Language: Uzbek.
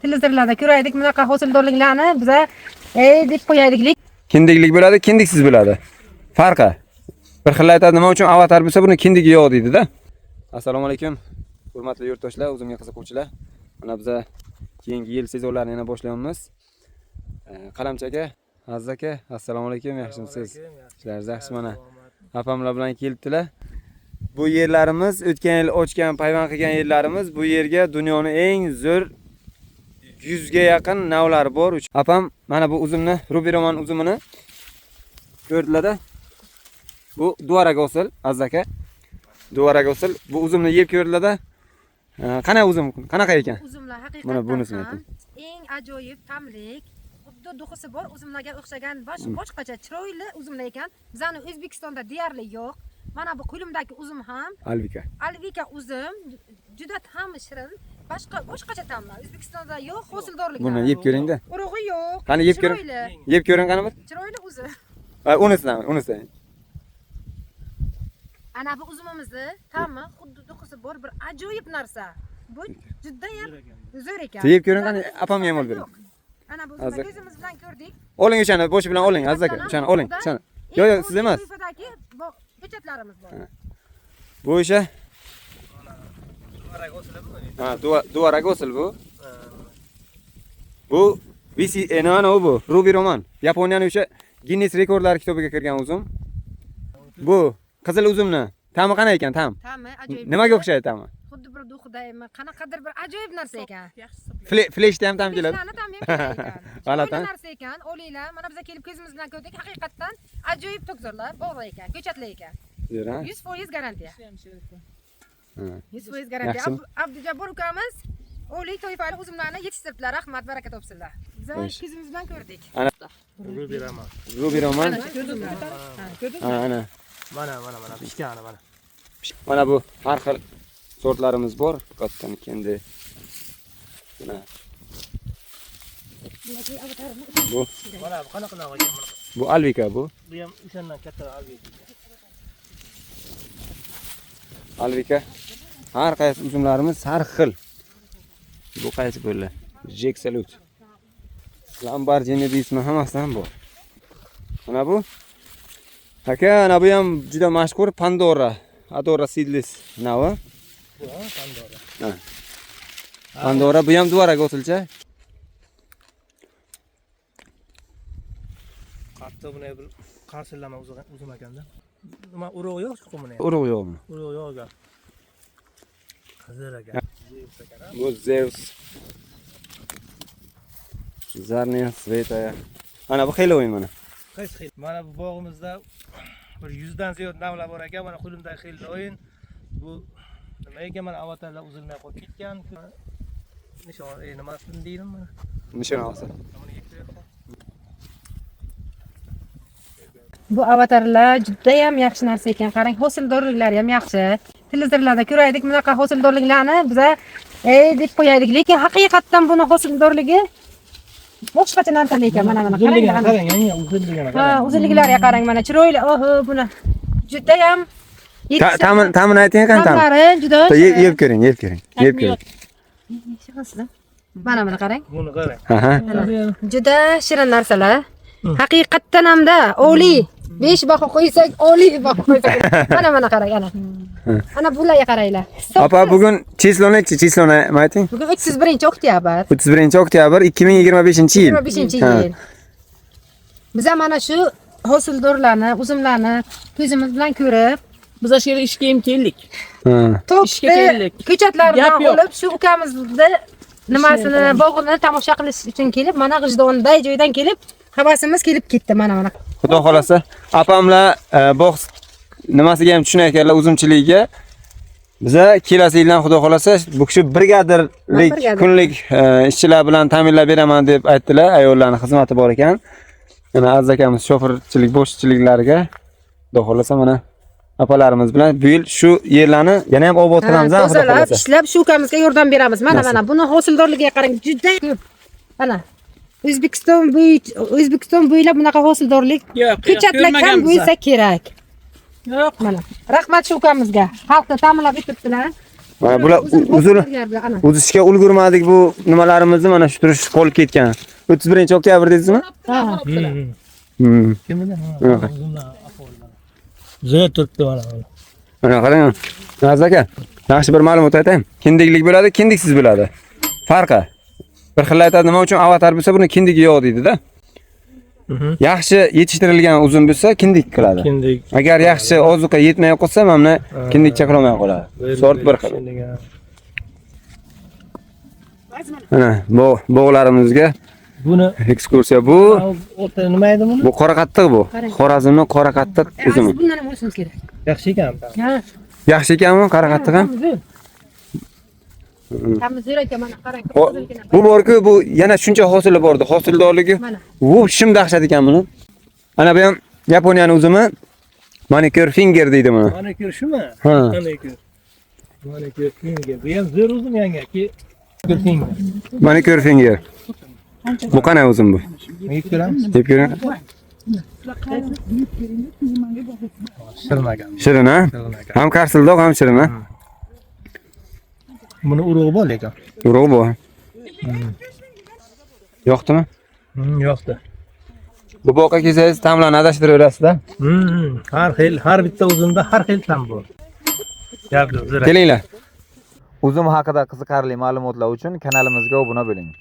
televizorlarda ko'raydik bunaqa hosildorliklarni biza deb qo'yayliklik. Kindiklik bo'ladi, kindiksiz bo'ladi. Farqi. Bir xil aytadi, nima uchun avatar bo'lsa buni kindigi yo'q deydi-da. Assalomu alaykum. Hurmatli yurtdoshlar, o'zimga qiziquvchilar. Mana biz keyingi yil sezonlarini yana boshlayapmiz. Qalamchi aka, Aziz aka, assalomu alaykum, yaxshimisiz? Ishlaringiz yaxshi mana. Apamlar bilan kelibdilar. Bu yerlarimiz o'tgan yil ochgan, payvand qilgan yerlarimiz. Bu yerga dunyoning eng zo'r 100 ga yaqin navlari bor. Apam mana bu uzumni, Ruby Roman uzumini ko'rdilar-da. Bu duvaraga osil, Aziz aka. Duvaraga osil. Bu uzumni yeb ko'rdilar-da. Qana uzum, qanaqa ekan? Uzumlar haqiqatan mana bunisini ayting. Eng ajoyib tamlik, xuddi duxisi bor uzumlarga o'xshagan boshqacha chiroyli uzumlar ekan. Bizning O'zbekistonda deyarli yo'q. Mana bu qo'limdagi uzum ham Alvika uzum juda ham shirin. Boshqacha ta'mlar. O'zbekistonda yo'q hosildorlik. Buni yeb ko'ring-da. Urug'i yo'q. Qani yeb ko'ring. Yeb ko'ring qani bir. Chiroyli uzum. Unisi. Ana bu uzumimizni ta'mi xuddi duxisi bor bir ajoyib narsa. Bu juda ham zo'r ekan. Yeb ko'ring qani apam ham olib bering. Ana bu uzumni ko'zimiz bilan ko'rdik. Oling o'shani, boshi bilan oling Aziz aka. O'shani oling. O'shani. Yo'q, siz emas. Ko'chatlarimiz bor. Bu o'sha duvaraga osil bu. Bu bu Ruby Roman. Yaponiyaning o'sha Guinness rekordlar kitobiga kirgan uzum. Bu qizil uzumni ta'mi qana ekan, ta'mi? Ta'mi ajoyib. Nimaga o'xshaydi ta'mi? Xuddi bir duxidaymi, qanaqadir bir ajoyib narsa ekan. Fleshda ham ta'm keladi. G'alati narsa ekan. Olinglar, mana biz kelib ko'zimiz bilan ko'rdik. Haqiqatan ajoyib tokzorlar, bog'lar ekan, ko'chatlar ekan. 100% garantiya. 100% garantiya. Abdujabbor ukamiz oliy toifali uzumlarni yetishtirdilar. Rahmat, baraka topsinlar. Biz ko'zimiz bilan ko'rdik. Ruby Roman. Ana. Mana pishgan mana. Mana bu har xil sortlarimiz bor. Kattadan kendi. Mana. Bu Mana bu qanaqa ekan mana. Bu Alvika bu. Bu ham o'shandan katta Alvika. Alvika. Har qaysi uzumlarimiz har xil. Bu qaysi bo'ladi? Jack Salute. Lamborghini deysizmi, hammasi ham bor. Mana bu. Aka, ana bu ham juda mashhur Pandora. Adora Seedless navi. Bu Pandora. Ha. Pandora bu ham duvaraga o'tilcha. Hatto buni bir qarsillama uzum ekanda. Nima urug'i yo'q chiqib buni? Urug' yo'qmi? Urug' yo'q ekan. Qizil ekan. Bu Zeus. Zarniya Svetoya. Ana bu xeloin mana. Qaysi xil? Mana bu bog'imizda bir 100 dan ziyod navlar bor ekan. Mana qo'limdagi xeloin. Bu nima ekan, mana avatarlar uzilmay qolib ketgan. Nishon, nimasini deydim mana. Nishon olsa. Bu avatarlar juda ham yaxshi narsa ekan. Qarang, hosildorliklari ham yaxshi. Televizorlarda ko'raydik bunaqa hosildorliklarni biza deb qo'yaylik, lekin haqiqatan buni hosildorligi boshqacha narsa ekan. Mana qarang. Ha, uzunliklariga qarang, mana chiroyli. Oho, buni juda ham ta'mini ayting qanday? Ta'mlari juda yeb ko'ring. Mana qarang. Buni qarang. Aha. Juda shirin narsalar. Haqiqatan hamda oliy 5 baho qo'ysak, oliy baho qo'ysak. Mana qarang ana. Ana bularga qaranglar. Opa, bugun chisloni ayting. Bugun 31-oktyabr. 31-oktyabr 2025-yil. 25-yil. Biz mana shu hosildorlarni, uzumlarni ko'zimiz bilan ko'rib, biz shu yerga ishga ham keldik. Ishga keldik. Ko'chatlardan olib, shu ukamizni nimasini, bog'ini tomosha qilish uchun kelib, mana G'ijdonday joydan kelib, havasimiz kelib ketdi mana. Xudo xolasa, apamlar bog' nimasiga ham tushunay ekanlar uzumchiligiga. Biza kelasi yildan xudo xolasa bu kishi brigadirlik kunlik ishchilar bilan ta'minlab beraman deb aytdilar. Ayollarning xizmati bor ekan. Mana Aziz akamiz shofirchilik, boshchiliklarga xudo xolasa mana apalarimiz bilan bu yil shu yerlarni yana ham obod qilamiz, xudo xolasa. Ishlab shu ukamizga yordam beramiz. Mana buni hosildorligiga qarang, juda ko'p. Mana O'zbekiston bo'ylab bunaqa hosildorlik ko'chatlar kam bo'lsa kerak. Yo'q. Mana rahmat shu ukamizga. Xalqni ta'minlab o'tibdilar. Mana bular uzishga ulgurmadik bu nimalarimizni mana shu turish qolib ketgan. 31-oktyabr deysizmi? Ha. Kim bilan? Zo'r turibdi mana. Mana qarang. Naziz aka, yaxshi bir ma'lumot aytayim. Kindiklik bo'ladi, kindiksiz bo'ladi. Farqi. Bir xil aytadi, nima uchun avatar bo'lsa buni kindigi yo'q deydi-da. Yaxshi yetishtirilgan uzum bo'lsa kindik qiladi. Kindik. Agar yaxshi ozuqa yetmay qolsa, mana kindikcha qilmay qoladi. Sort bir xil. Mana bu bog'larimizga Buni ekskursiya bu. o'rta nima edi buni? Bu qora qattiq bu. Xorazmning qora qattiq uzumi. Bundan ham olishimiz kerak. Yaxshi ekan. Ha. Yaxshi ekanmi qora qattiq ham? Tamizroq ekan mana qarang. Bu borku bu yana shuncha hosili bordi. Hosildorligi bu shim dahshat ekan buni. Ana bu ham Yaponiyaning uzumi manicure finger deydi buni. Manicure shumi? Ha. Manicure. Manicure finger. Bu ham zo'r uzum yangaki. Finger. Manicure finger. Bu qanday uzum bu? Yeb ko'ramiz. Yeb ko'ring. Shirin ekan. Shirin ha? Ham karsildoq ham shirin ha? Buni urug'i bor lekin. Urug'i bu. Yo'qdimi? Yo'qdi. Bu boqqa kelsangiz ta'mlarni adashtiraverasiz-da. Har bitta uzumda har xil ta'm bor. Gap yo'q. Kelinglar. Uzum haqida qiziqarli ma'lumotlar uchun kanalimizga obuna bo'ling.